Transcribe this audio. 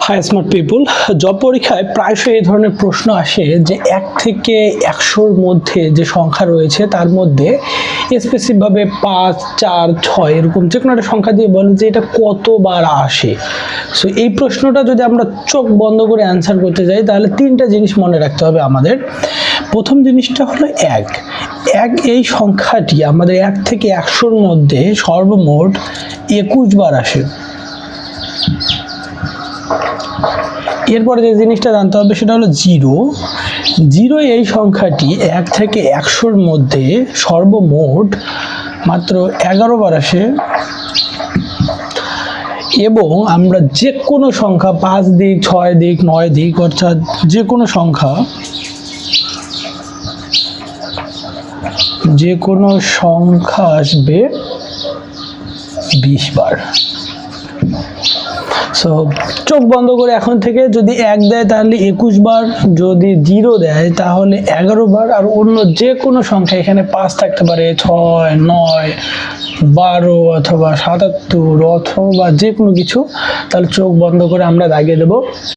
High smart people, job পরীক্ষায় প্রায়শই এই ধরনের প্রশ্ন আসে যে 1 থেকে 100-র মধ্যে যে সংখ্যা রয়েছে তার মধ্যে স্পেসিফিকভাবে 5, 4, 6 এরকম যে কোনো একটা সংখ্যা দিয়ে বলে যে এটা কতবার আসে। সো এই প্রশ্নটা যদি আমরা চোখ বন্ধ করে অ্যান্সার করতে যাই তাহলে 3টা জিনিস মনে রাখতে হবে আমাদের। প্রথম জিনিসটা হলো 1 এই সংখ্যাটি আমাদের 1 থেকে 100-র মধ্যে সর্বমোট 21 বার আসে। এরপরে যে জিনিসটা জানতে হবে সেটা হলো 0 এই সংখ্যাটি 1 থেকে 100-র মধ্যে সর্বমোট মাত্র 11 বার আসে। এবং আমরা যে কোনো সংখ্যা 5 দিক, 6 দিক, 9 দিক অর্থাৎ যে কোনো সংখ্যা আসবে 20 বার। সো চোখ বন্ধ করে এখন থেকে যদি 1 দেয় তাহলে 21 বার, যদি 0 দেয় তাহলে 11 বার, আর অন্য যে কোনো সংখ্যা এখানে 5 থাকতে পারে, 6, 9, 12 অথবা 77 অথবা যে কোনো কিছু, তাহলে চোখ বন্ধ করে আমরা দাগিয়ে দেব।